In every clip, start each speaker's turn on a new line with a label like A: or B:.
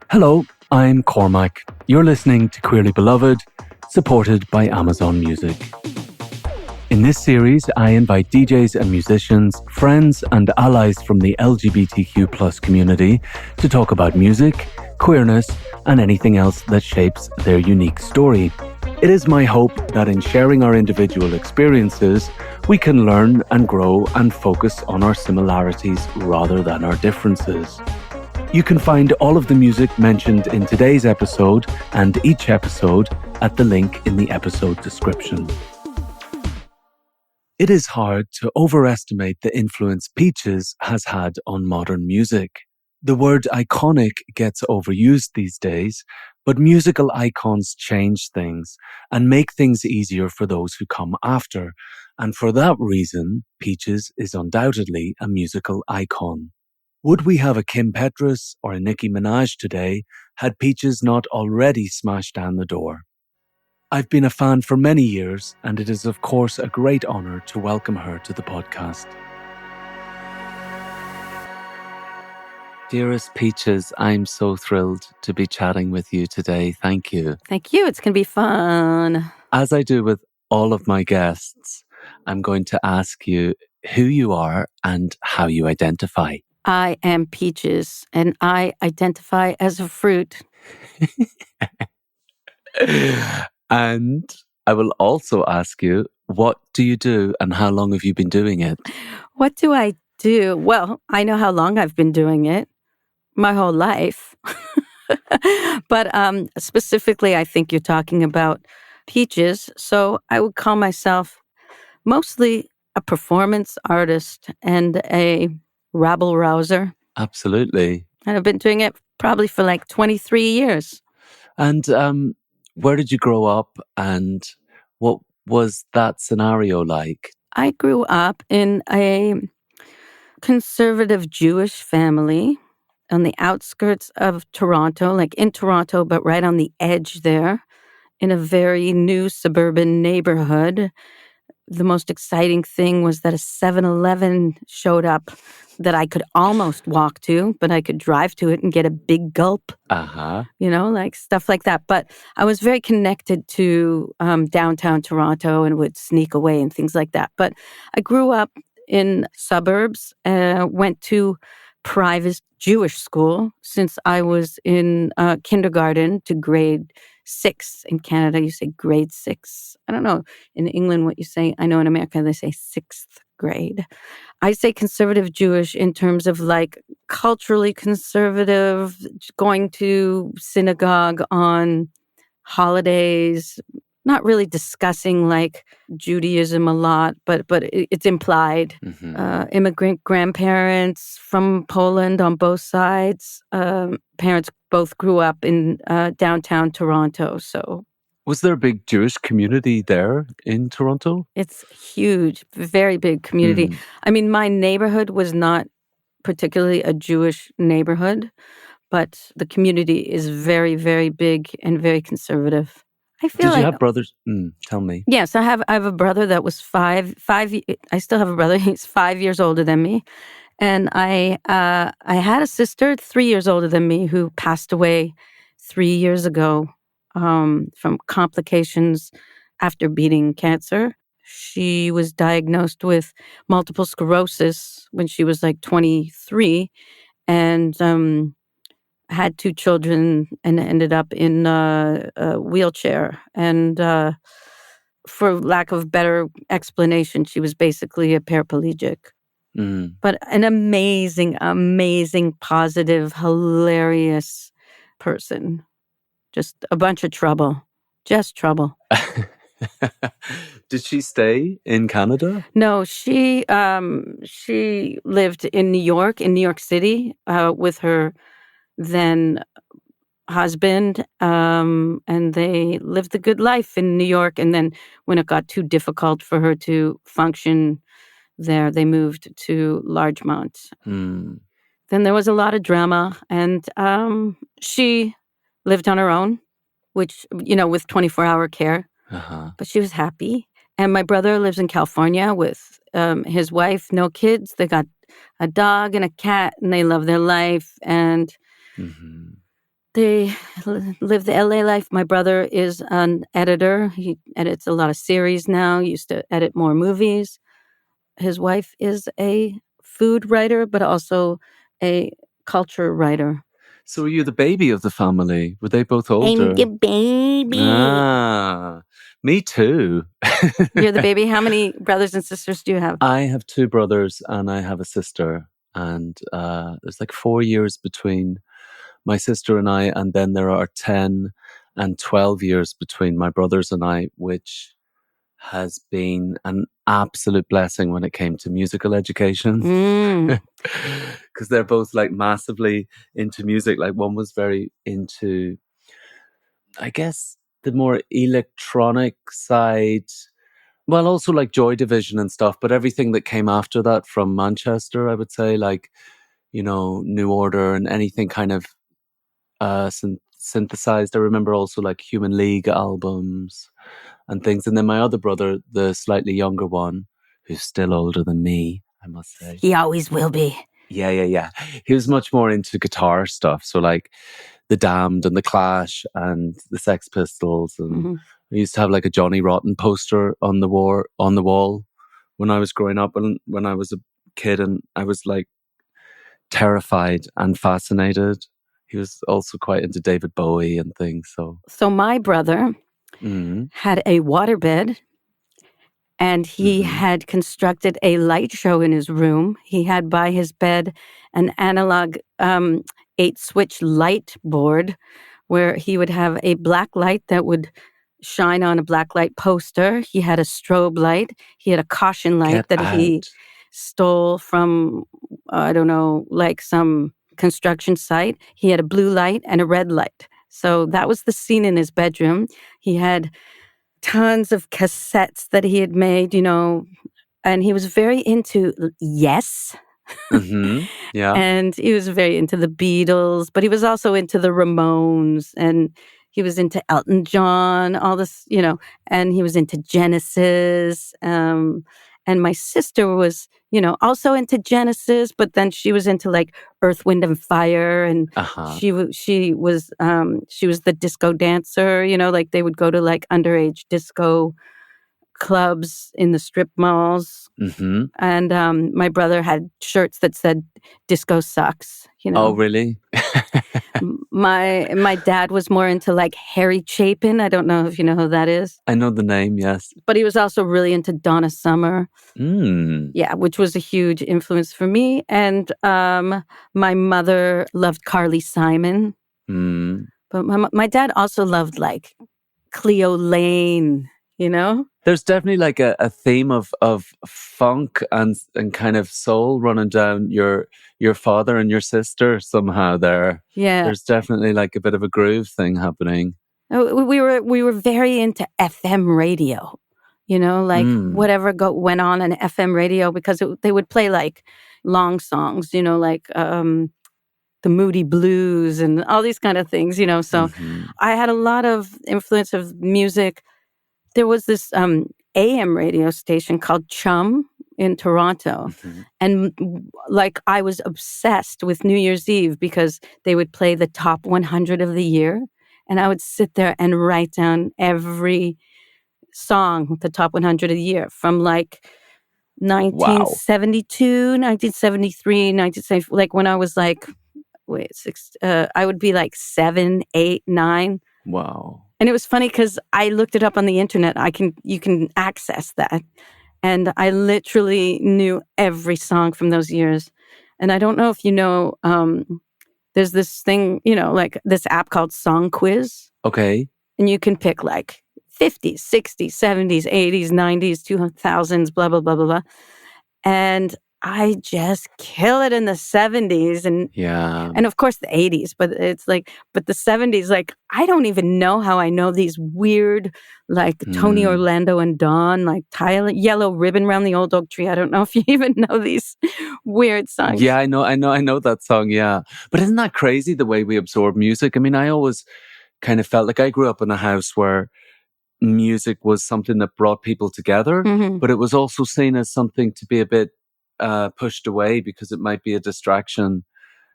A: Hello, I'm Cormac. You're listening to Queerly Beloved, supported by Amazon Music. In this series, I invite DJs and musicians, friends and allies from the LGBTQ+ community to talk about music, queerness, and anything else that shapes their unique story. It is my hope that in sharing our individual experiences, we can learn and grow and focus on our similarities rather than our differences. You can find all of the music mentioned in today's episode and each episode at the link in the episode description. It is hard to overestimate the influence Peaches has had on modern music. The word iconic gets overused these days, but musical icons change things and make things easier for those who come after. And for that reason, Peaches is undoubtedly a musical icon. Would we have a Kim Petras or a Nicki Minaj today had Peaches not already smashed down the door? I've been a fan for many years, and it is of course a great honour to welcome her to the podcast. Dearest Peaches, I'm so thrilled to be chatting with you today. Thank you.
B: Thank you. It's going to be fun.
A: As I do with all of my guests, I'm going to ask you who you are and how you identify.
B: I am Peaches, and I identify as a fruit.
A: And I will also ask you, what do you do and how long have you been doing it?
B: What do I do? Well, I know how long I've been doing it. My whole life. But specifically, I think you're talking about Peaches. So I would call myself mostly a performance artist and a rabble-rouser.
A: Absolutely.
B: And I've been doing it probably for like 23 years.
A: And where did you grow up and what was that scenario like?
B: I grew up in a conservative Jewish family on the outskirts of Toronto, like in Toronto, but right on the edge there, in a very new suburban neighborhood. The most exciting thing was that a 7-Eleven showed up that I could almost walk to, but I could drive to it and get a big gulp. You know, like stuff like that. But I was very connected to downtown Toronto and would sneak away and things like that. But I grew up in suburbs, went to private Jewish school since I was in kindergarten to grade 6. In Canada, you say grade 6. I don't know in England what you say. I know in America they say 6th grade. I say conservative Jewish in terms of like culturally conservative, going to synagogue on holidays, not really discussing like Judaism a lot, but it's implied. Immigrant grandparents from Poland on both sides. Parents both grew up in downtown Toronto, so.
A: Was there a big Jewish community there in Toronto?
B: It's huge, very big community. I mean, my neighborhood was not particularly a Jewish neighborhood, but the community is very, very big and very conservative. I feel
A: Did you have brothers? Tell me.
B: Yes, I have a brother that was five. I still have a brother. He's 5 years older than me. And I had a sister 3 years older than me who passed away 3 years ago from complications after beating cancer. She was diagnosed with multiple sclerosis when she was like 23 and had 2 children and ended up in a wheelchair. And for lack of better explanation, she was basically a paraplegic. But an amazing, amazing, positive, hilarious person. Just a bunch of trouble. Just trouble.
A: Did she stay in Canada?
B: No, she lived in New York City, with her then husband, and they lived a good life in New York. And then when it got too difficult for her to function there, they moved to Largemont. Then there was a lot of drama, and she lived on her own, which, you know, with 24-hour care. But she was happy. And my brother lives in California with his wife, no kids. They got a dog and a cat, and they love their life. And They live the LA life. My brother is an editor. He edits a lot of series now. He used to edit more movies. His wife is a food writer, but also a culture writer.
A: So were you the baby of the family? Were they both
B: I'm
A: older?
B: the baby.
A: Ah, me too.
B: You're the baby. How many brothers and sisters do you have?
A: I have 2 brothers and I have a sister. And there's like 4 years between my sister and I. And then there are 10 and 12 years between my brothers and I, which has been an absolute blessing when it came to musical education.
B: Mm.
A: Because they're both like massively into music. Like one was very into, I guess, the more electronic side. Well, also like Joy Division and stuff, but everything that came after that from Manchester, I would say, like, you know, New Order and anything kind of synthesized. I remember also like Human League albums and things. And then my other brother, the slightly younger one, who's still older than me, I must say.
B: He always will be.
A: Yeah. He was much more into guitar stuff. So like the Damned and the Clash and the Sex Pistols. And I used to have like a Johnny Rotten poster on the wall when I was growing up and when I was a kid, and I was like terrified and fascinated. He was also quite into David Bowie and things.
B: So my brother had a waterbed, and he had constructed a light show in his room. He had by his bed an analog 8-switch light board where he would have a black light that would shine on a black light poster. He had a strobe light. He had a caution light he stole from, I don't know, like some construction site. He had a blue light and a red light. So that was the scene in his bedroom. He had tons of cassettes that he had made, you know, and he was very into Yes.
A: Yeah.
B: And he was very into the Beatles, but he was also into the Ramones, and he was into Elton John, all this, you know, and he was into Genesis. And my sister was, you know, also into Genesis, but then she was into like Earth, Wind and Fire, and she was the disco dancer, you know, like they would go to like underage disco clubs in the strip malls. And my brother had shirts that said "Disco sucks." You know.
A: Oh, really?
B: My dad was more into like Harry Chapin. I don't know if you know who that is.
A: I know the name, yes.
B: But he was also really into Donna Summer. Yeah, which was a huge influence for me. And my mother loved Carly Simon. But my dad also loved like Cleo Lane, you know?
A: There's definitely like a theme of funk and kind of soul running down your father and your sister somehow there.
B: Yeah.
A: There's definitely like a bit of a groove thing happening.
B: We were very into FM radio, you know, like whatever went on FM radio, because they would play like long songs, you know, like the Moody Blues and all these kind of things, you know. So I had a lot of influence of music. There was this AM radio station called Chum in Toronto. And like I was obsessed with New Year's Eve because they would play the top 100 of the year. And I would sit there and write down every song, the top 100 of the year, from like 1972, 1973, 1970, like when I was like, I would be like 7, 8, 9.
A: Wow.
B: And it was funny because I looked it up on the internet. You can access that. And I literally knew every song from those years. And I don't know if you know, there's this thing, you know, like this app called Song Quiz.
A: Okay.
B: And you can pick like 50s, 60s, 70s, 80s, 90s, 2000s, blah, blah, blah, blah, blah. And I just kill it in the 70s and of course the 80s, but it's like, but the 70s, like, I don't even know how I know these weird, like Tony Orlando and Dawn, like Tyler, Yellow Ribbon Round the Old Oak Tree. I don't know if you even know these weird songs.
A: Yeah, I know that song. Yeah. But isn't that crazy the way we absorb music? I mean, I always kind of felt like I grew up in a house where music was something that brought people together, but it was also seen as something to be a bit pushed away because it might be a distraction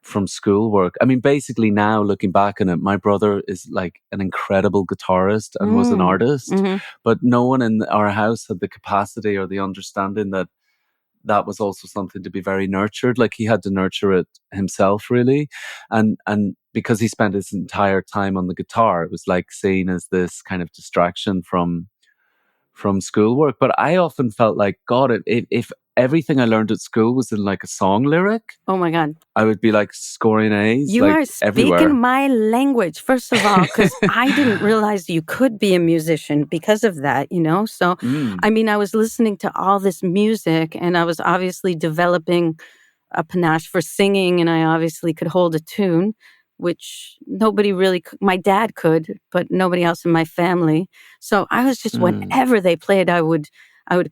A: from schoolwork. I mean, basically now looking back on it, my brother is like an incredible guitarist and was an artist, but no one in our house had the capacity or the understanding that that was also something to be very nurtured. Like he had to nurture it himself, really. And because he spent his entire time on the guitar, it was like seen as this kind of distraction from schoolwork. But I often felt like, God, if everything I learned at school was in like a song lyric,
B: oh my God,
A: I would be like scoring A's
B: you
A: like
B: are speaking
A: everywhere.
B: my language, first of all, because I didn't realize you could be a musician because of that, you know? So, I mean, I was listening to all this music and I was obviously developing a panache for singing, and I obviously could hold a tune, which nobody really could. My dad could, but nobody else in my family. So I was just, whenever they played, I would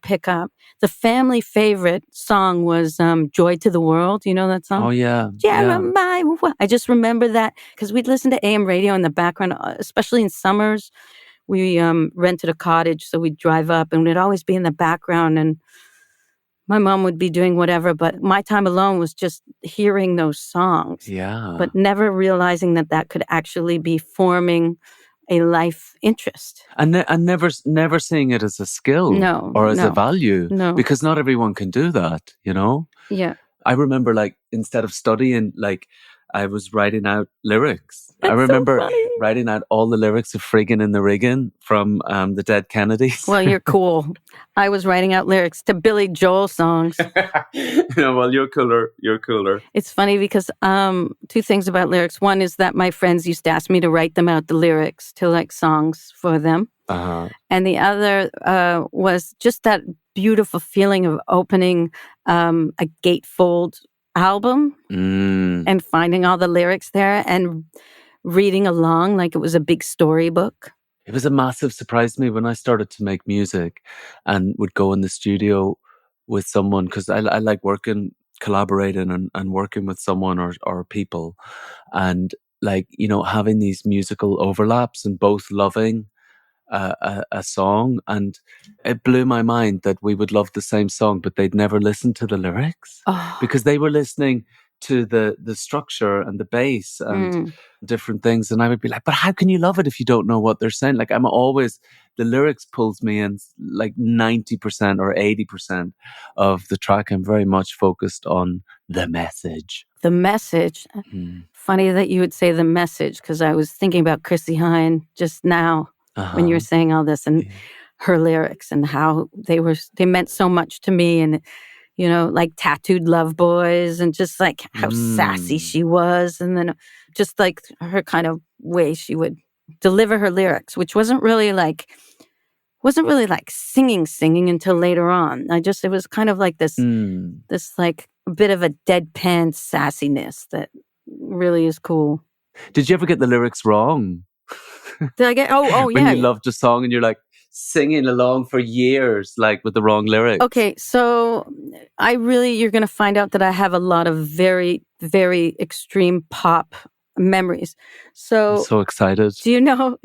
B: pick up. The family favorite song was Joy to the World. You know that song?
A: Oh, yeah.
B: Jeremiah. I just remember that because we'd listen to AM radio in the background, especially in summers. We rented a cottage, so we'd drive up and it'd always be in the background, and my mom would be doing whatever, but my time alone was just hearing those songs.
A: Yeah.
B: But never realizing that that could actually be forming a life interest.
A: And never seeing it as a skill or as a value.
B: No.
A: Because not everyone can do that, you know?
B: Yeah.
A: I remember, like, instead of studying, like, I was writing out lyrics.
B: That's
A: I remember
B: so funny.
A: writing out all the lyrics of Friggin' in the Riggin' from the Dead Kennedys.
B: Well, you're cool. I was writing out lyrics to Billy Joel songs.
A: Well, you're cooler. You're cooler.
B: It's funny because two things about lyrics. One is that my friends used to ask me to write them out, the lyrics to like songs for them. And the other was just that beautiful feeling of opening a gatefold album and finding all the lyrics there and reading along like it was a big storybook.
A: It was a massive surprise to me when I started to make music and would go in the studio with someone, because I like working, collaborating and working with someone or people, and like, you know, having these musical overlaps and both loving a song. And it blew my mind that we would love the same song, but they'd never listen to the lyrics because they were listening to the structure and the bass and different things. And I would be like, but how can you love it if you don't know what they're saying? Like, I'm always, the lyrics pulls me in like 90% or 80% of the track. I'm very much focused on the message.
B: The message. Funny that you would say the message, because I was thinking about Chrissie Hynde just now when you were saying all this and her lyrics and how they meant so much to me. And you know, like Tattooed Love Boys, and just like how sassy she was. And then just like her kind of way she would deliver her lyrics, which wasn't really like singing until later on. It was kind of like this like a bit of a deadpan sassiness that really is cool.
A: Did you ever get the lyrics wrong?
B: Did I get, yeah.
A: When you loved a song and you're like, singing along for years, like with the wrong lyrics.
B: Okay, so you're going to find out that I have a lot of very, very extreme pop memories. So
A: I'm so excited.
B: Do you know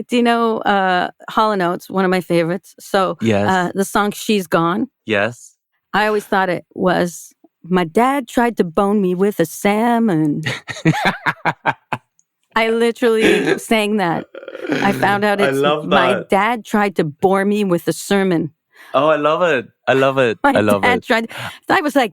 B: Hall & Oates, one of my favorites? So
A: yes.
B: The song She's Gone.
A: Yes.
B: I always thought it was, my dad tried to bone me with a salmon. I literally sang that. I found out my dad tried to bore me with a sermon.
A: Oh, I love it. I love it. I
B: was like,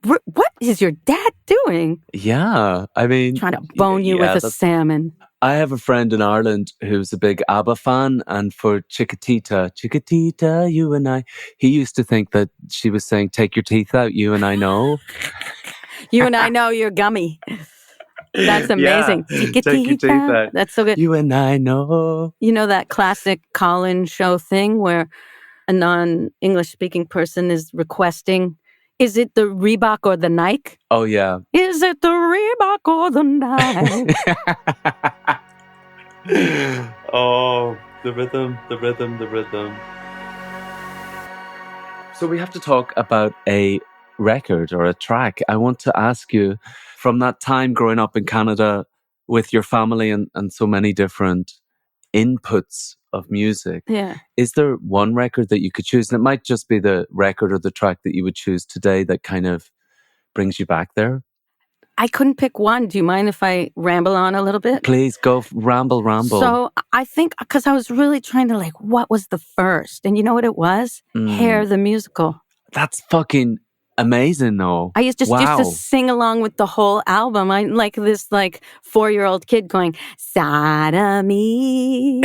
B: what is your dad doing?
A: Yeah. I mean,
B: trying to bone you with a salmon.
A: I have a friend in Ireland who's a big ABBA fan, and for Chiquitita, you and I, he used to think that she was saying, take your teeth out, you and I know.
B: You and I know you're gummy. That's amazing.
A: Yeah. Take your teeth out.
B: That's so good.
A: You and I know.
B: You know that classic call-in show thing where a non-English speaking person is requesting, is it the Reebok or the Nike?
A: Oh, yeah.
B: Is it the Reebok or the Nike?
A: Oh, the rhythm. So we have to talk about a record or a track. I want to ask you, from that time growing up in Canada with your family and so many different inputs of music, is there one record that you could choose? And it might just be the record or the track that you would choose today that kind of brings you back there.
B: I couldn't pick one. Do you mind if I ramble on a little bit?
A: Please go ramble.
B: So I think because I was really trying to like, what was the first? And you know what it was? Hair, the musical.
A: That's fucking amazing, though.
B: I used to sing along with the whole album. I like this 4-year-old kid going, sodomy,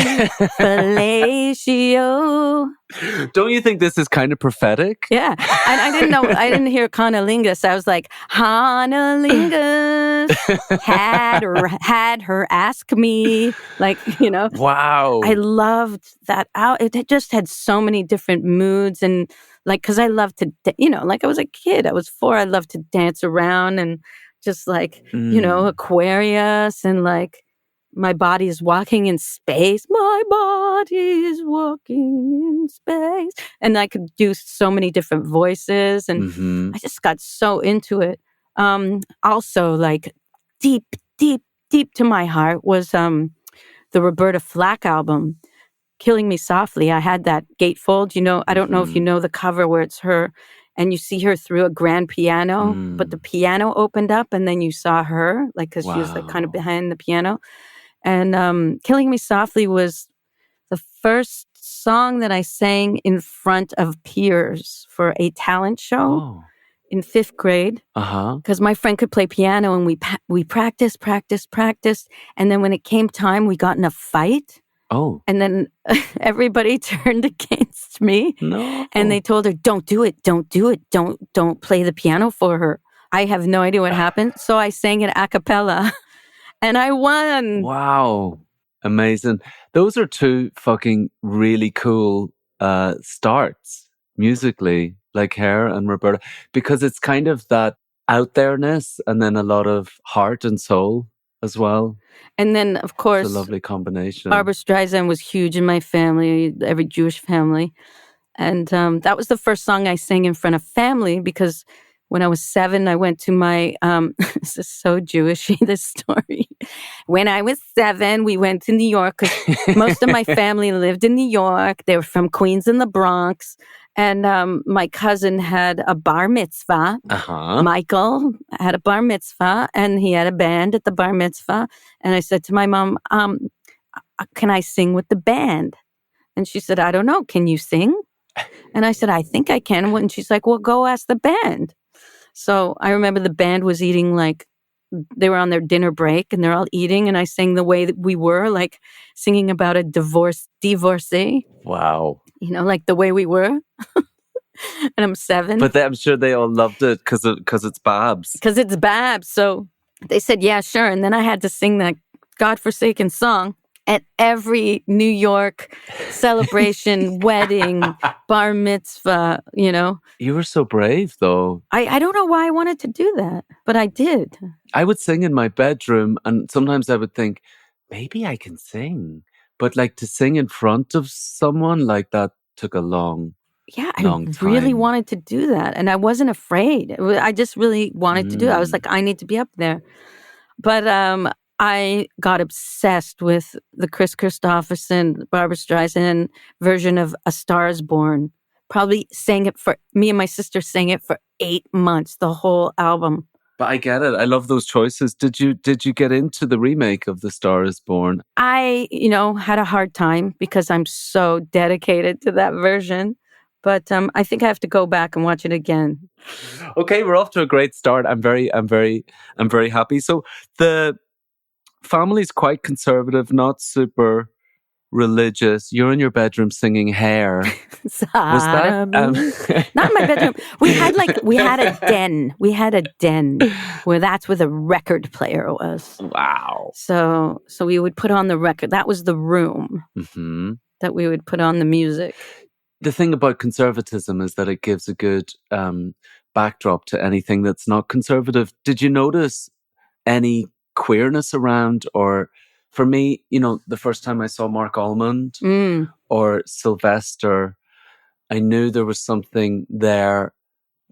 B: fellatio.
A: Don't you think this is kind of prophetic?
B: Yeah. And I didn't hear conolingus. I was like, Honolingus had her ask me.
A: Wow.
B: I loved that out. It just had so many different moods and because I loved to, I was a kid. I was 4. I loved to dance around and just Aquarius and my body is walking in space. My body is walking in space. And I could do so many different voices. And I just got so into it. Also, deep, deep, deep to my heart was the Roberta Flack album, Killing Me Softly. I had that gatefold. I don't know if you know the cover where it's her and you see her through a grand piano, but the piano opened up and then you saw her, because she was kind of behind the piano. And Killing Me Softly was the first song that I sang in front of peers for a talent show in 5th grade. Because my friend could play piano and we practiced. And then when it came time, we got in a fight.
A: Oh.
B: And then everybody turned against me.
A: No.
B: And they told her, don't do it. Don't play the piano for her. I have no idea what happened. So I sang it a cappella and I won.
A: Wow. Amazing. Those are 2 fucking really cool starts musically, like Hair and Roberta, because it's kind of that out there-ness and then a lot of heart and soul as well.
B: And then, of course,
A: it's a lovely combination.
B: Barbra Streisand was huge in my family, every Jewish family. And that was the first song I sang in front of family because when I was 7, I went to my, this is so Jewishy, this story. When I was 7, we went to New York because most of my family lived in New York. They were from Queens and the Bronx. And my cousin had a bar mitzvah. Michael had a bar mitzvah, and he had a band at the bar mitzvah. And I said to my mom, can I sing with the band? And she said, I don't know. Can you sing? And I said, I think I can. And she's like, well, go ask the band. So I remember the band was eating they were on their dinner break and they're all eating. And I sang The Way That We Were, singing about a divorcee.
A: Wow.
B: The way we were. And I'm 7.
A: But I'm sure they all loved it because it's Babs.
B: Because it's Babs. So they said, yeah, sure. And then I had to sing that godforsaken song at every New York celebration, wedding, bar mitzvah,
A: You were so brave, though.
B: I don't know why I wanted to do that, but I did.
A: I would sing in my bedroom, and sometimes I would think, maybe I can sing. But to sing in front of someone like that took a long time.
B: Really wanted to do that. And I wasn't afraid. I just really wanted to do it. I was like, I need to be up there. But I got obsessed with the Chris Christopherson, Barbra Streisand version of A Star Is Born. Probably me and my sister sang it for 8 months, the whole album.
A: But I get it. I love those choices. Did you get into the remake of The Star Is Born?
B: I, had a hard time because I'm so dedicated to that version. But I think I have to go back and watch it again.
A: Okay, we're off to a great start. I'm very happy. So the family's quite conservative, not super religious. You're in your bedroom singing Hair. Was that
B: not in my bedroom? We had a den. We had a den that's where the record player was.
A: Wow.
B: So we would put on the record. That was the room that we would put on the music.
A: The thing about conservatism is that it gives a good backdrop to anything that's not conservative. Did you notice any queerness around? Or for me, the first time I saw Mark Almond or Sylvester, I knew there was something there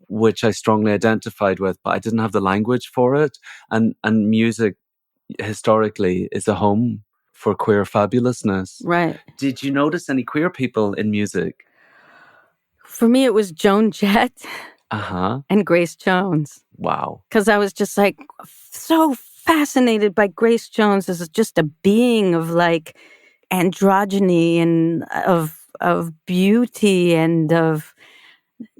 A: which I strongly identified with, but I didn't have the language for it. And music historically is a home for queer fabulousness.
B: Right.
A: Did you notice any queer people in music?
B: For me, it was Joan Jett. and Grace Jones.
A: Wow.
B: Because I was just like so fascinated by Grace Jones as just a being of like androgyny and of beauty and of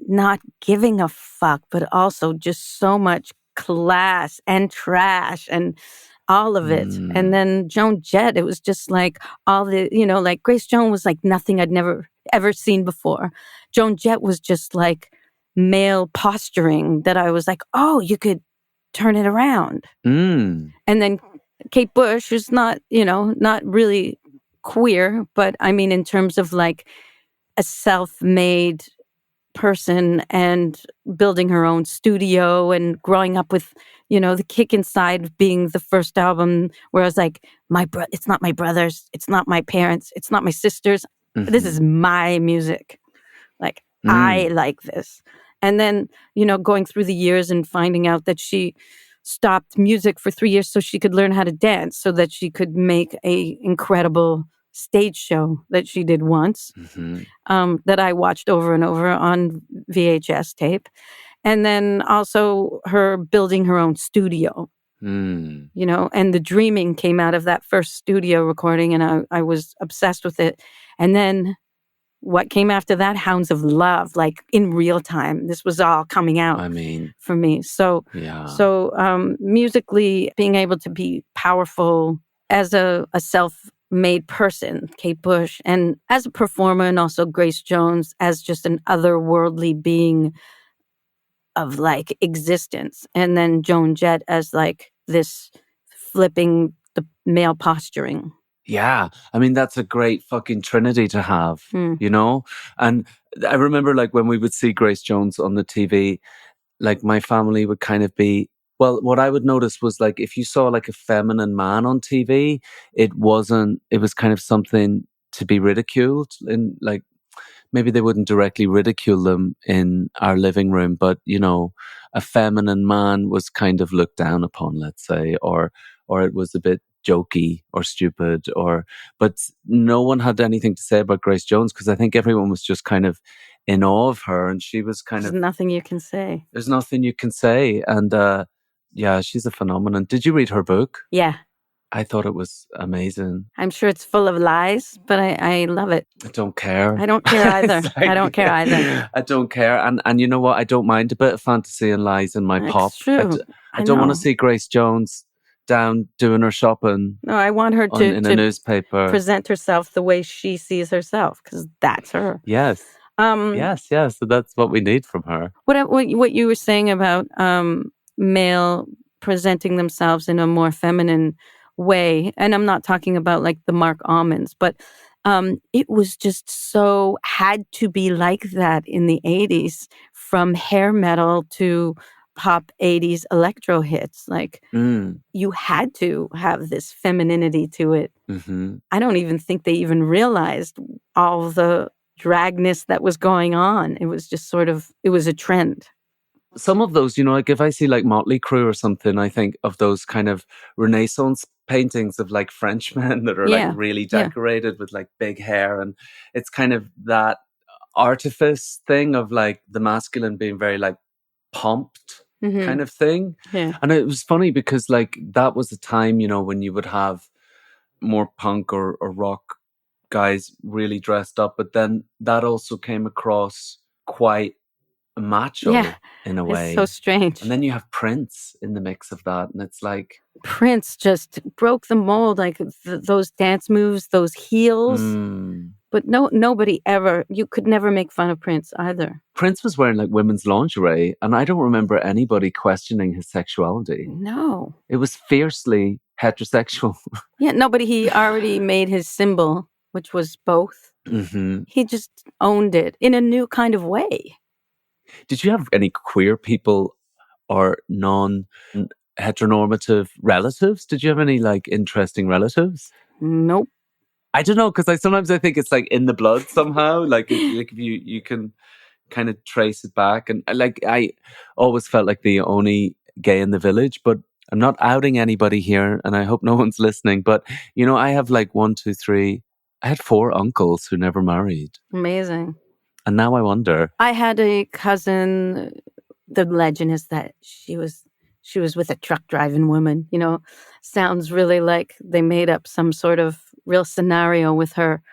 B: not giving a fuck, but also just so much class and trash and all of it. And then Joan Jett, it was just like all the, like Grace Jones was like nothing I'd never ever seen before. Joan Jett was just like male posturing that I was like, oh, you could turn it around. And then Kate Bush, who's not, not really queer, but I mean, in terms of like a self-made person and building her own studio and growing up with, the Kick Inside being the first album where I was like, it's not my brothers, it's not my parents, it's not my sisters. This is my music. Like, I like this. And then, going through the years and finding out that she stopped music for 3 years so she could learn how to dance so that she could make a incredible stage show that she did once, that I watched over and over on VHS tape. And then also her building her own studio, and the Dreaming came out of that first studio recording, and I was obsessed with it. And then what came after that? Hounds of Love, like in real time. This was all coming out for me. So musically, being able to be powerful as a self-made person, Kate Bush, and as a performer, and also Grace Jones as just an otherworldly being of like existence. And then Joan Jett as like this flipping the male posturing.
A: Yeah. I mean, that's a great fucking trinity to have, And I remember like when we would see Grace Jones on the TV, like my family would kind of be, well, what I would notice was like if you saw like a feminine man on TV, it was kind of something to be ridiculed. And like maybe they wouldn't directly ridicule them in our living room, but a feminine man was kind of looked down upon, let's say, or it was a bit jokey or stupid, but no one had anything to say about Grace Jones because I think everyone was just kind of in awe of her, and she was
B: There's nothing you can say.
A: There's nothing you can say, and yeah, she's a phenomenon. Did you read her book?
B: Yeah.
A: I thought it was amazing.
B: I'm sure it's full of lies, but I love it.
A: I don't care.
B: I don't care either. I don't care either.
A: I don't care. And you know what? I don't mind a bit of fantasy and lies in my pop.
B: True.
A: I don't want to see Grace Jones down doing her shopping.
B: No, I want her to
A: in a newspaper
B: present herself the way she sees herself, because that's her.
A: Yes. Yes. So that's what we need from her.
B: What you were saying about male presenting themselves in a more feminine way, and I'm not talking about like the Mark Almonds, but it was just so had to be like that in the 80s, from hair metal to pop 80s electro hits. Like you had to have this femininity to it. I don't even think they even realized all the dragness that was going on. It was just it was a trend.
A: Some of those, like if I see like Motley Crue or something, I think of those kind of Renaissance paintings of like Frenchmen that are like really decorated with like big hair. And it's kind of that artifice thing of like the masculine being very like pumped kind of thing.
B: Yeah.
A: And it was funny because like that was a time, when you would have more punk or rock guys really dressed up. But then that also came across quite macho in a way.
B: It's so strange.
A: And then you have Prince in the mix of that, and it's like
B: Prince just broke the mold, like those dance moves, those heels. But nobody ever, you could never make fun of Prince either.
A: Prince was wearing like women's lingerie, and I don't remember anybody questioning his sexuality.
B: No.
A: It was fiercely heterosexual.
B: Yeah, but he already made his symbol, which was both. He just owned it in a new kind of way.
A: Did you have any queer people or non-heteronormative relatives? Did you have any like interesting relatives?
B: Nope.
A: I don't know, because sometimes I think it's like in the blood somehow. Like if you can kind of trace it back, and like I always felt like the only gay in the village. But I'm not outing anybody here, and I hope no one's listening. But I have like 1, 2, 3. I had 4 uncles who never married.
B: Amazing.
A: And now I wonder.
B: I had a cousin the legend is that she was with a truck driving woman. Sounds really like they made up some sort of real scenario with her,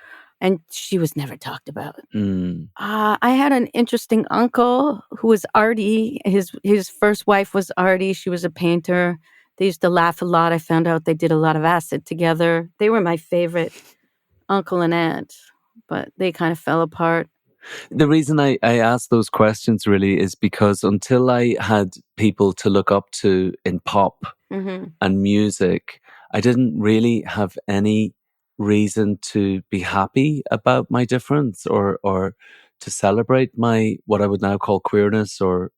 B: and she was never talked about. I had an interesting uncle who was arty. His first wife was arty. She was a painter. They used to laugh a lot. I found out they did a lot of acid together. They were my favorite uncle and aunt, but they kind of fell apart.
A: The reason I ask those questions really is because until I had people to look up to in pop and music, I didn't really have any reason to be happy about my difference or to celebrate my what I would now call queerness or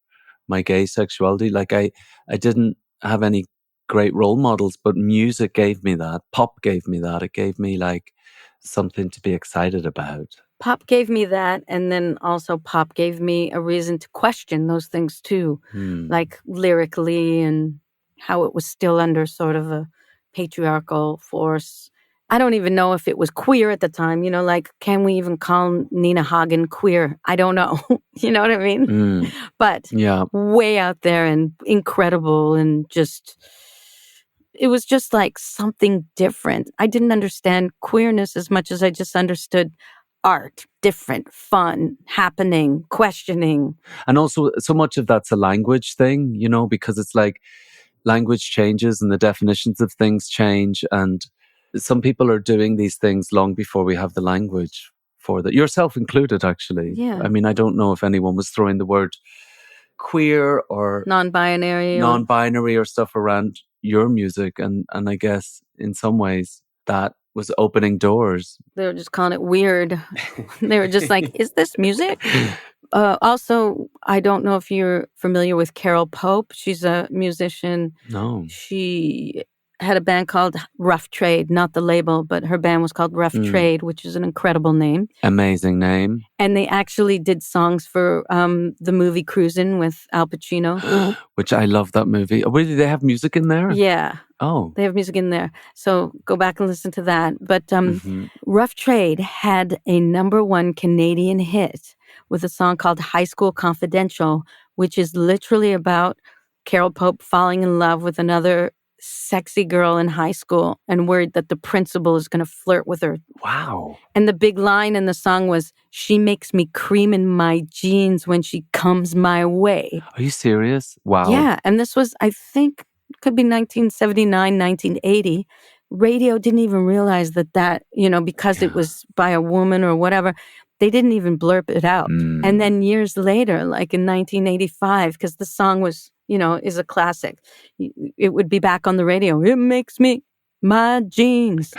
A: my gay sexuality. Like I didn't have any great role models, but music gave me that. Pop gave me that. It gave me like something to be excited about.
B: Pop gave me that, and then also pop gave me a reason to question those things too, like lyrically and how it was still under sort of a patriarchal force. I don't even know if it was queer at the time, like, can we even call Nina Hagen queer? I don't know. You know what I mean? But way out there and incredible, and it was just like something different. I didn't understand queerness as much as I just understood art, different, fun, happening, questioning.
A: And also so much of that's a language thing, because it's like language changes and the definitions of things change. And some people are doing these things long before we have the language for that. Yourself included, actually.
B: Yeah.
A: I mean, I don't know if anyone was throwing the word queer or non-binary or stuff around your music. And I guess in some ways that was opening doors.
B: They were just calling it weird. They were just like, is this music? Also, I don't know if you're familiar with Carol Pope. She's a musician.
A: No.
B: She had a band called Rough Trade, not the label, but her band was called Rough Trade, which is an incredible name.
A: Amazing name.
B: And they actually did songs for the movie Cruisin' with Al Pacino.
A: Which I love that movie. Oh, really? They have music in there?
B: Yeah.
A: Oh.
B: They have music in there. So go back and listen to that. But Rough Trade had a #1 Canadian hit with a song called High School Confidential, which is literally about Carol Pope falling in love with another sexy girl in high school and worried that the principal is going to flirt with her.
A: Wow.
B: And the big line in the song was, "She makes me cream in my jeans when she comes my way."
A: Are you serious? Wow.
B: Yeah. And this was, I think, could be 1979, 1980. Radio didn't even realize that, because it was by a woman or whatever, they didn't even blurb it out. And then years later, like in 1985, because the song was, is a classic, it would be back on the radio. "It makes me my jeans."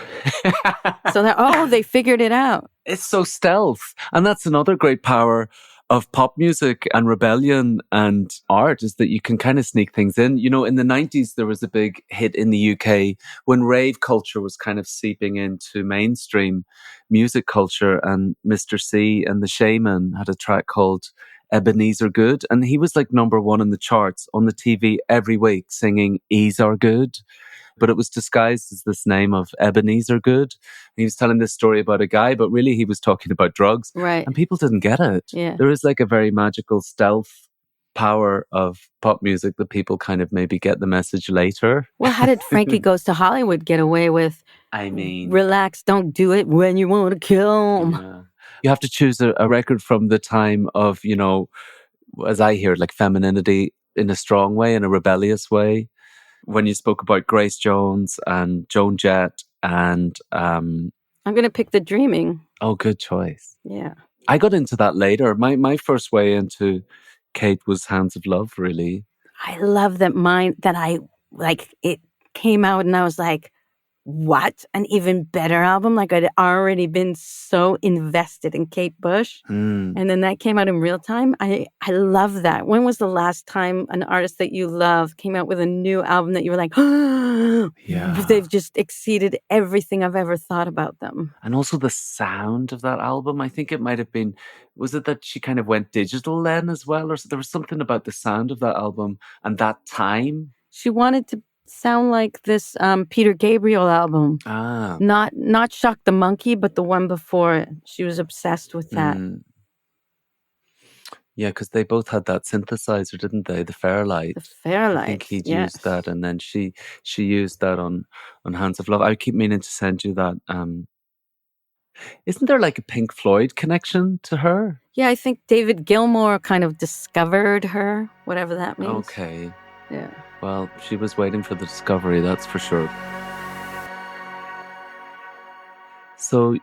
B: So they figured it out.
A: It's so stealth. And that's another great power of pop music and rebellion and art, is that you can kind of sneak things in. In the 90s, there was a big hit in the UK when rave culture was kind of seeping into mainstream music culture, and Mr. C and the Shaman had a track called Ebenezer Good. And he was like #1 in the charts on the TV every week singing "E's Are Good." But it was disguised as this name of Ebenezer Good. He was telling this story about a guy, but really he was talking about drugs.
B: Right.
A: And people didn't get it.
B: Yeah.
A: There is like a very magical stealth power of pop music that people kind of maybe get the message later.
B: Well, how did Frankie Goes to Hollywood get away with, relax, don't do it when you want to kill him?
A: Yeah. You have to choose a record from the time of, as I hear it, like femininity in a strong way, in a rebellious way. When you spoke about Grace Jones and Joan Jett and...
B: I'm going to pick The Dreaming.
A: Oh, good choice.
B: Yeah.
A: I got into that later. My first way into Kate was Hands of Love, really.
B: I love that it came out and I was like, what? An even better album? Like, I'd already been so invested in Kate Bush. And then that came out in real time. I love that. When was the last time an artist that you love came out with a new album that you were like, they've just exceeded everything I've ever thought about them?
A: And also the sound of that album. I think it might have been, was it that she kind of went digital then as well? Or there was something about the sound of that album and that time.
B: She wanted to sound like this Peter Gabriel album. Not Shock the Monkey, but the one before it. She was obsessed with that.
A: Yeah, because they both had that synthesizer, didn't they? The Fairlight.
B: The Fairlight.
A: I think he'd
B: yes.
A: used that, and then she used that on Hands of Love. I keep meaning to send you that. Isn't there like a Pink Floyd connection to her?
B: Yeah, I think David Gilmour kind of discovered her, whatever that means.
A: Okay.
B: Yeah.
A: Well, she was waiting for the discovery, that's for sure. So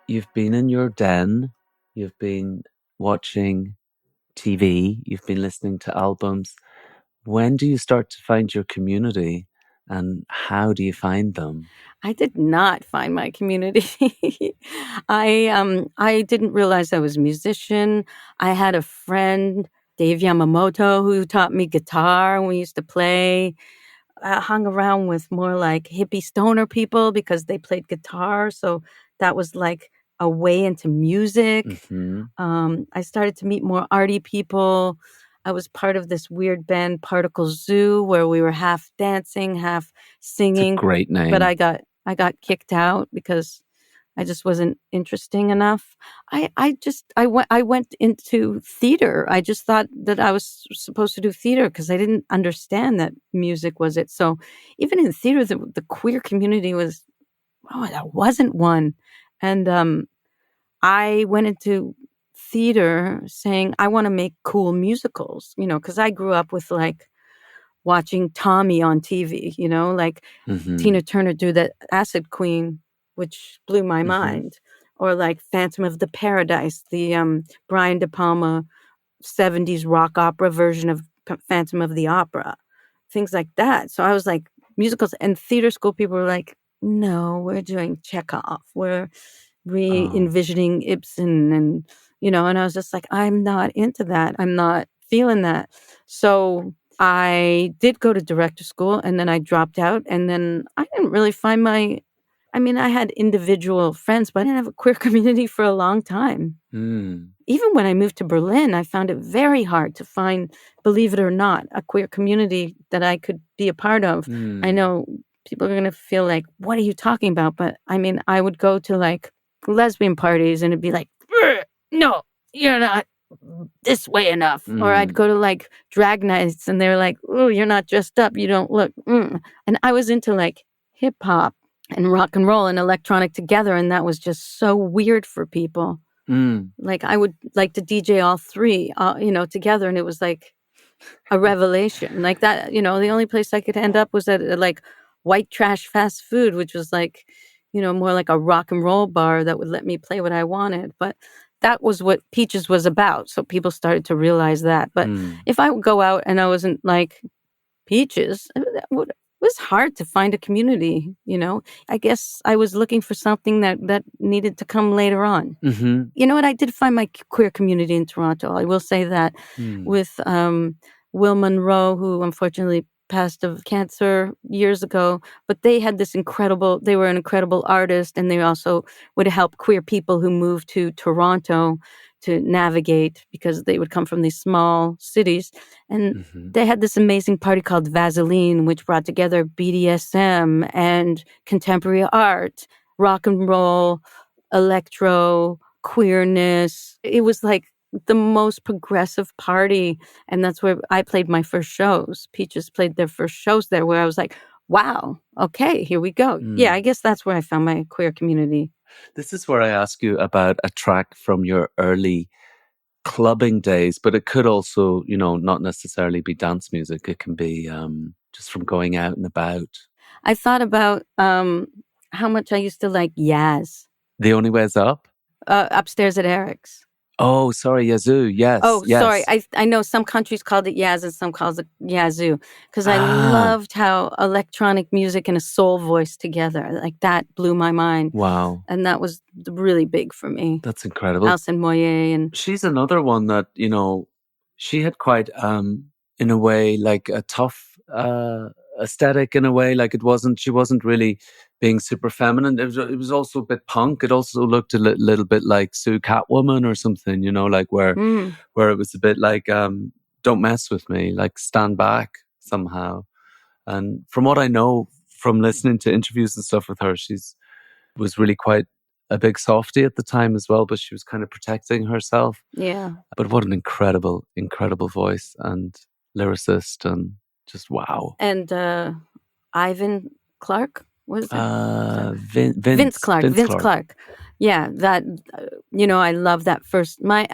A: you've been in your den, you've been watching TV, you've been listening to albums. When do you start to find your community, and how do you find them?
B: I did not find my community. I didn't realize I was a musician. I had a friend, Dave Yamamoto, who taught me guitar, and we used to play. I hung around with more like hippie stoner people because they played guitar, so that was like a way into music. I started to meet more arty people. I was part of this weird band, Particle Zoo, where we were half dancing, half singing.
A: It's a great name.
B: But I got kicked out because I just wasn't interesting enough. I went into theater. I just thought that I was supposed to do theater because I didn't understand that music was it. So even in theater, the queer community was, there wasn't one. And I went into theater saying, I want to make cool musicals, because I grew up with like watching Tommy on TV, like Tina Turner do that Acid Queen, which blew my mind, or like Phantom of the Paradise, the Brian De Palma 70s rock opera version of Phantom of the Opera, things like that. So I was like, musicals, and theater school people were like, no, we're doing Chekhov. We're re-envisioning Ibsen, and and I was just like, I'm not into that. I'm not feeling that. So I did go to director school, and then I dropped out, and then I didn't really find I had individual friends, but I didn't have a queer community for a long time. Even when I moved to Berlin, I found it very hard to find, believe it or not, a queer community that I could be a part of. I know people are going to feel like, what are you talking about? But I would go to like lesbian parties and it'd be like, no, you're not this way enough. Or I'd go to like drag nights and they're like, oh, you're not dressed up. You don't look. And I was into like hip hop and rock and roll and electronic together. And that was just so weird for people. Like I would like to DJ all three, together. And it was like a revelation like that. The only place I could end up was at like white trash fast food, which was like, more like a rock and roll bar that would let me play what I wanted. But that was what Peaches was about. So people started to realize that. But if I would go out and I wasn't like Peaches, it was hard to find a community, I guess I was looking for something that needed to come later on. You know what? I did find my queer community in Toronto. I will say that with Will Monroe, who unfortunately passed of cancer years ago, but they had they were an incredible artist, and they also would help queer people who moved to Toronto to navigate because they would come from these small cities. And they had this amazing party called Vaseline, which brought together BDSM and contemporary art, rock and roll, electro, queerness. It was like the most progressive party. And that's where I played my first shows. Peaches played their first shows there, where I was like, wow, okay, here we go. Yeah, I guess that's where I found my queer community.
A: This is where I ask you about a track from your early clubbing days, but it could also, not necessarily be dance music. It can be just from going out and about.
B: I thought about how much I used to like Yaz.
A: The Only Way's Up?
B: Upstairs at Eric's.
A: Oh, sorry, Yazoo. Yes.
B: Oh,
A: yes.
B: sorry. I know some countries called it Yaz and some calls it Yazoo, because I loved how electronic music and a soul voice together, like that blew my mind.
A: Wow.
B: And that was really big for me.
A: That's incredible.
B: Alison Moyer. And
A: she's another one that, she had quite, in a way, like a tough aesthetic in a way. Like she wasn't really being super feminine. It was also a bit punk. It also looked a little bit like Sue Catwoman or something, like where it was a bit like, don't mess with me, like stand back somehow. And from what I know from listening to interviews and stuff with her, was really quite a big softie at the time as well, but she was kind of protecting herself.
B: Yeah.
A: But what an incredible, incredible voice and lyricist, and just wow.
B: And Ivan Clark, what is it?
A: Vince
B: Clark. Vince Clark. Yeah, that I love that first. My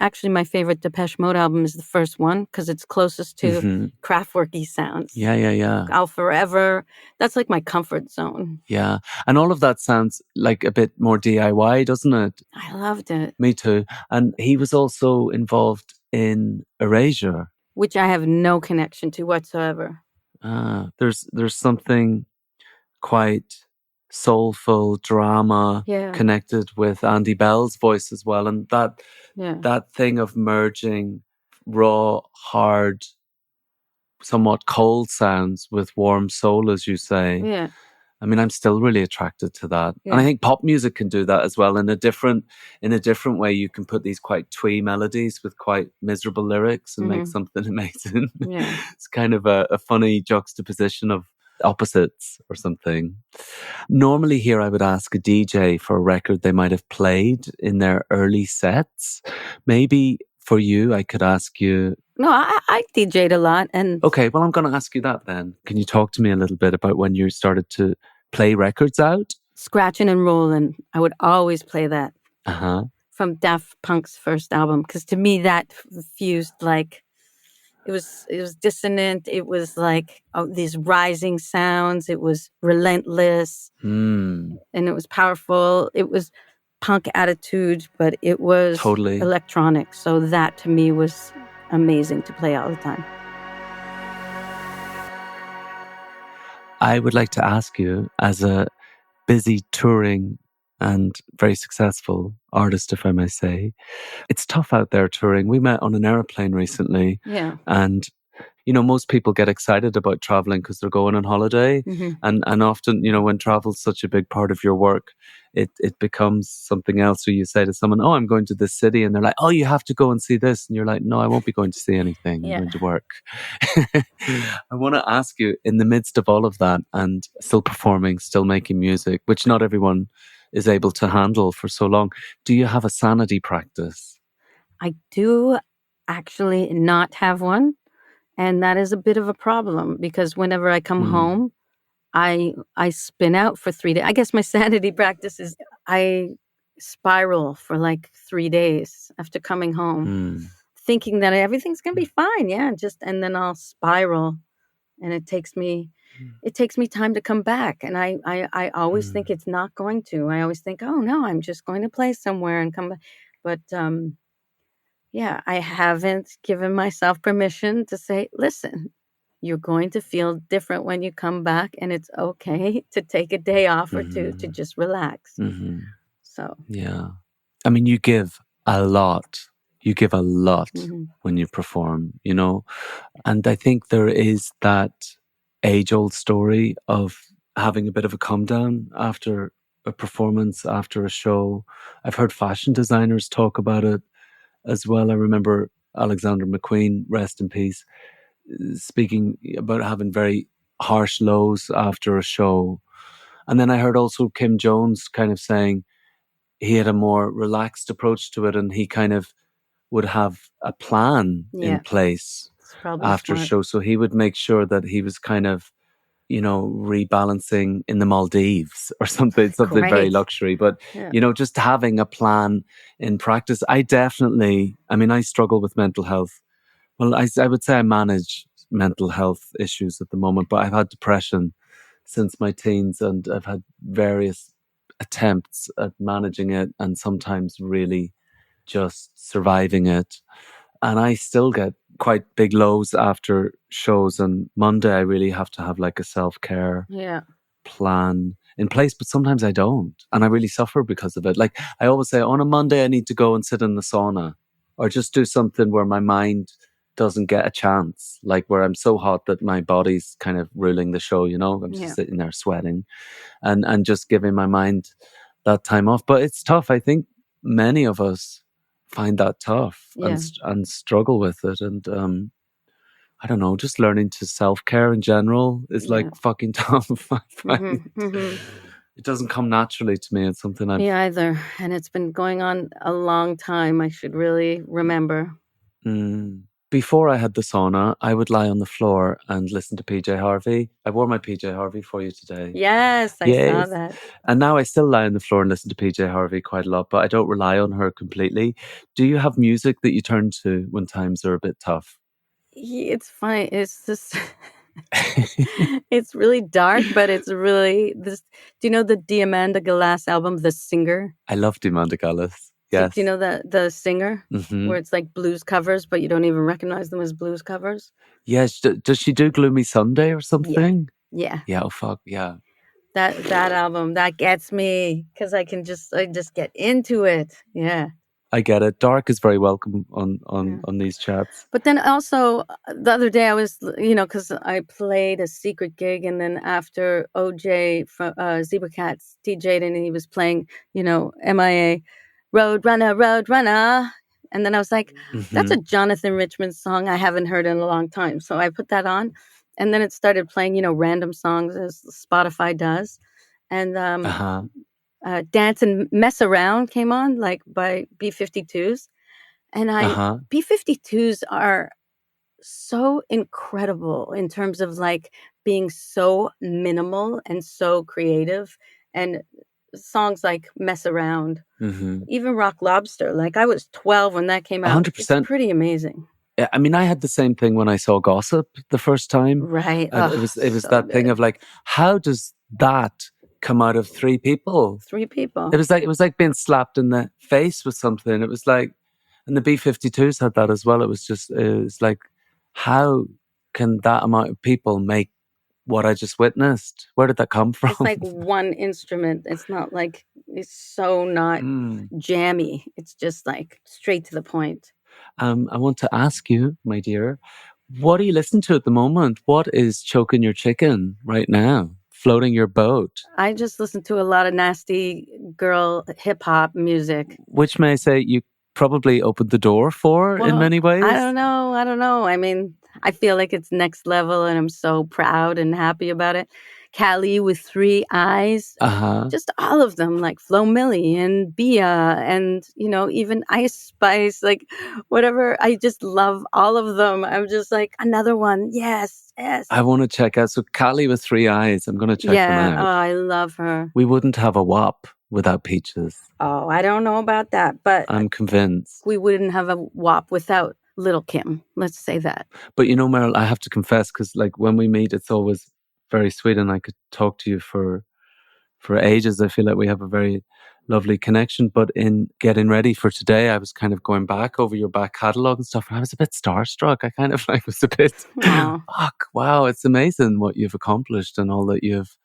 B: favorite Depeche Mode album is the first one because it's closest to Kraftwerky sounds.
A: Yeah.
B: I'll Forever. That's like my comfort zone.
A: Yeah, and all of that sounds like a bit more DIY, doesn't it?
B: I loved it.
A: Me too. And he was also involved in Erasure,
B: which I have no connection to whatsoever.
A: There's something quite soulful drama connected with Andy Bell's voice as well, and that thing of merging raw, hard, somewhat cold sounds with warm soul, as you say.
B: Yeah.
A: I mean, I'm still really attracted to that. Yeah. And I think pop music can do that as well in a different way. You can put these quite twee melodies with quite miserable lyrics and make something amazing. Yeah. It's kind of a funny juxtaposition of opposites or something. Normally here I would ask a DJ for a record they might have played in their early sets. Maybe for you, I could ask you...
B: No, I DJ'd a lot. And
A: okay, well, I'm going to ask you that then. Can you talk to me a little bit about when you started to play records out?
B: Scratching and Rolling. I would always play that.
A: Uh-huh.
B: From Daft Punk's first album, because to me that fused like... It was dissonant. It was like these rising sounds. It was relentless. And it was powerful. It was punk attitude, but it was
A: totally
B: electronic. So that to me was amazing to play all the time.
A: I would like to ask you, as a busy touring and very successful artist, if I may say, it's tough out there touring. We met on an airplane recently.
B: Yeah.
A: And, most people get excited about traveling because they're going on holiday. And often, when travel's such a big part of your work, it becomes something else. So you say to someone, oh, I'm going to this city. And they're like, oh, you have to go and see this. And you're like, no, I won't be going to see anything. I'm going to work. I want to ask you, in the midst of all of that and still performing, still making music, which not everyone is able to handle for so long, do you have a sanity practice?
B: I do actually not have one. And that is a bit of a problem because whenever I come home, I spin out for 3 days. I guess my sanity practice is I spiral for like 3 days after coming home, thinking that everything's going to be fine. Yeah. And then I'll spiral and it takes me time to come back. And I always think it's not going to. I always think, oh no, I'm just going to play somewhere and come back. But, yeah, I haven't given myself permission to say, listen, you're going to feel different when you come back, and it's okay to take a day off or two to just relax. So,
A: yeah. I mean, you give a lot. You give a lot when you perform, And I think there is that age-old story of having a bit of a come down after a performance, after a show. I've heard fashion designers talk about it as well. I remember Alexander McQueen, rest in peace, speaking about having very harsh lows after a show. And then I heard also Kim Jones kind of saying he had a more relaxed approach to it and he kind of would have a plan in place after a show. So he would make sure that he was kind of, rebalancing in the Maldives or something very luxury. But, just having a plan in practice. I struggle with mental health. Well, I would say I manage mental health issues at the moment, but I've had depression since my teens and I've had various attempts at managing it and sometimes really just surviving it. And I still get quite big lows after shows. And Monday, I really have to have like a self-care plan in place. But sometimes I don't. And I really suffer because of it. Like I always say, on a Monday, I need to go and sit in the sauna or just do something where my mind doesn't get a chance. Like where I'm so hot that my body's kind of ruling the show, I'm just sitting there sweating and just giving my mind that time off. But it's tough. I think many of us find that tough and struggle with it. And I don't know, just learning to self-care in general is like fucking tough. I find. It doesn't come naturally to me. It's something
B: Me either. And it's been going on a long time. I should really remember.
A: Before I had the sauna, I would lie on the floor and listen to PJ Harvey. I wore my PJ Harvey for you today.
B: Yes, I saw that.
A: And now I still lie on the floor and listen to PJ Harvey quite a lot, but I don't rely on her completely. Do you have music that you turn to when times are a bit tough?
B: It's funny. It's just, it's really dark, but it's really this. Do you know the Diamanda Galas album, The Singer?
A: I love Diamanda Galas. Yes.
B: Do you know the singer? Where it's like blues covers, but you don't even recognize them as blues covers?
A: Yes. Does she do Gloomy Sunday or something?
B: Yeah.
A: Yeah. Oh, fuck. Yeah.
B: That album, that gets me because I just get into it. Yeah.
A: I get it. Dark is very welcome on these chats.
B: But then also the other day I was, because I played a secret gig, and then after OJ from Zebra Cats DJ'd and he was playing, MIA, Road Runner. And then I was like, that's a Jonathan Richman song I haven't heard in a long time. So I put that on, and then it started playing, random songs as Spotify does. And Dance and Mess Around came on, like by B-52s. And B-52s are so incredible in terms of like being so minimal and so creative. And songs like Mess Around, even Rock Lobster. Like I was 12 when that came out.
A: 100%.
B: It's pretty amazing.
A: I mean, I had the same thing when I saw Gossip the first time.
B: Right.
A: It was so that thing of like, how does that come out of three people? It was like being slapped in the face with something. It was like, and the B-52s had that as well. It's like, how can that amount of people make what I just witnessed? Where did that come from?
B: It's like one instrument. It's not like, it's so not jammy. It's just like straight to the point.
A: I want to ask you, my dear, what do you listen to at the moment? What is choking your chicken right now? Floating your boat?
B: I just listen to a lot of nasty girl hip hop music.
A: Which may I say you probably opened the door for in many ways?
B: I don't know. I mean, I feel like it's next level and I'm so proud and happy about it. Cali with 3 eyes. Just all of them, like Flo Milli and Bia and, even Ice Spice, like whatever. I just love all of them. I'm just like, another one. Yes.
A: I want to check out. So Cali with 3 eyes, I'm going to check them out.
B: Oh, I love her.
A: We wouldn't have a WAP without Peaches.
B: Oh, I don't know about that, but
A: I'm convinced.
B: We wouldn't have a WAP without Little Kim. Let's say that.
A: But Meryl, I have to confess, because like when we meet, it's always very sweet, and I could talk to you for ages. I feel like we have a very lovely connection. But in getting ready for today, I was kind of going back over your back catalogue and stuff, and I was a bit starstruck. I kind of like was a bit, fuck, wow, it's amazing what you've accomplished and all that you've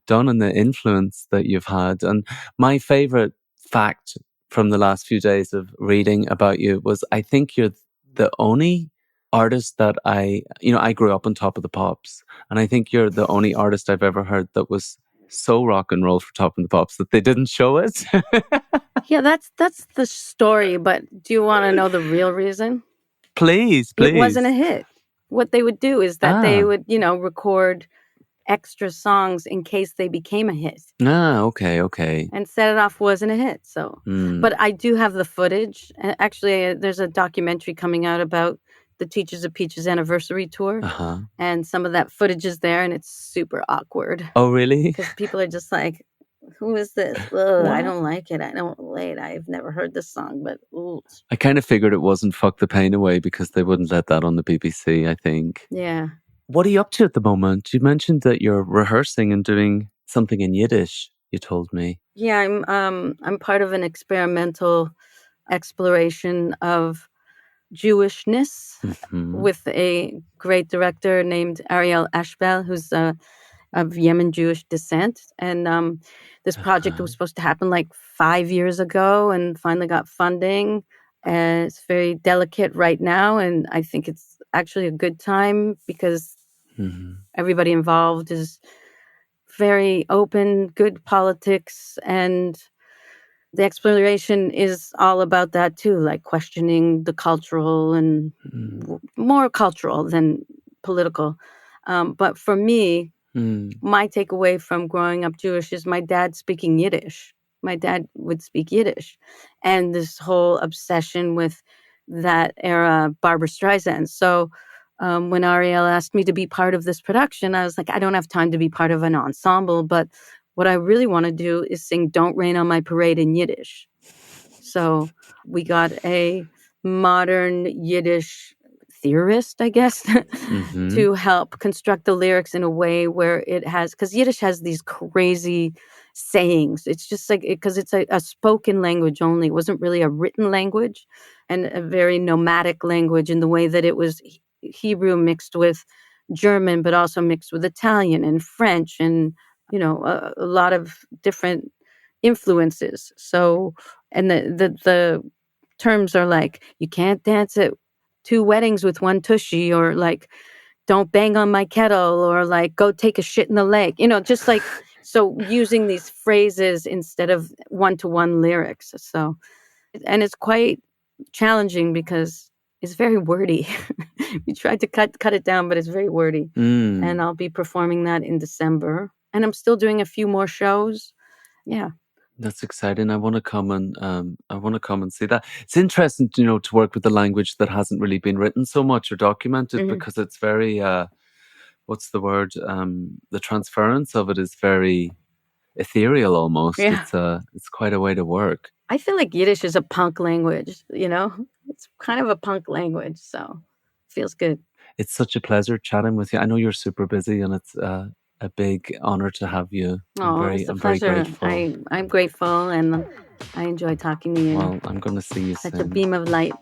A: done and the influence that you've had. And my favorite fact from the last few days of reading about you was, I think you're the only artist that I grew up on Top of the Pops, and I think you're the only artist I've ever heard that was so rock and roll for Top of the Pops that they didn't show it.
B: Yeah, that's the story, but do you want to know the real reason?
A: Please.
B: It wasn't a hit. What they would do is that they would, record extra songs in case they became a hit.
A: Okay.
B: And Set It Off wasn't a hit, so. But I do have the footage. Actually, there's a documentary coming out about the Teachers of Peaches anniversary tour. And some of that footage is there, and it's super awkward.
A: Oh, really?
B: Because people are just like, who is this? Ugh, I don't like it. I don't relate. I've never heard this song, but ooh.
A: I kind of figured it wasn't Fuck the Pain Away because they wouldn't let that on the BBC, I think.
B: Yeah.
A: What are you up to at the moment? You mentioned that you're rehearsing and doing something in Yiddish, you told me.
B: Yeah, I'm part of an experimental exploration of Jewishness with a great director named Ariel Ashbel, who's of Yemen Jewish descent. And this project was supposed to happen like 5 years ago and finally got funding. And it's very delicate right now. And I think it's actually a good time because everybody involved is very open, good politics, and the exploration is all about that too, like questioning the cultural and more cultural than political. But for me, My takeaway from growing up Jewish is my dad speaking Yiddish. My dad would speak Yiddish. And this whole obsession with that era, Barbra Streisand. So when Ariel asked me to be part of this production, I was like, I don't have time to be part of an ensemble, but what I really want to do is sing Don't Rain on My Parade in Yiddish. So we got a modern Yiddish theorist, I guess, to help construct the lyrics in a way where it has, because Yiddish has these crazy sayings. It's just like, because it's a spoken language only. It wasn't really a written language, and a very nomadic language in the way that it was Hebrew mixed with German, but also mixed with Italian and French and, a lot of different influences. So, and the terms are like, you can't dance at 2 weddings with 1 tushy, or like, don't bang on my kettle, or like, go take a shit in the lake, just like, so using these phrases instead of one-to-one lyrics. So, and it's quite challenging because it's very wordy. We tried to cut it down, but it's very wordy. And I'll be performing that in December. And I'm still doing a few more shows. Yeah.
A: That's exciting. I want to come and see that. It's interesting, to work with a language that hasn't really been written so much or documented, because it's very, what's the word? The transference of it is very ethereal almost.
B: Yeah.
A: It's quite a way to work.
B: I feel like Yiddish is a punk language, It's kind of a punk language, so it feels good.
A: It's such a pleasure chatting with you. I know you're super busy, and it's a big honor to have you.
B: It's a pleasure.
A: Very grateful.
B: I'm grateful, and I enjoy talking to you.
A: Well, I'm going to see you
B: Such
A: soon.
B: a beam of light.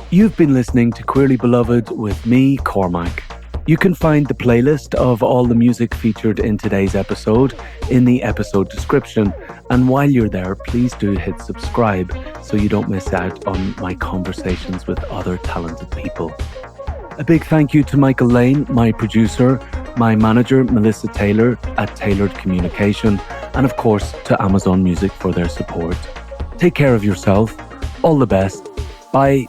A: You've been listening to Queerly Beloved with me, Cormac. You can find the playlist of all the music featured in today's episode in the episode description. And while you're there, please do hit subscribe so you don't miss out on my conversations with other talented people. A big thank you to Michael Lane, my producer, my manager, Melissa Taylor at Tailored Communication, and of course to Amazon Music for their support. Take care of yourself. All the best. Bye.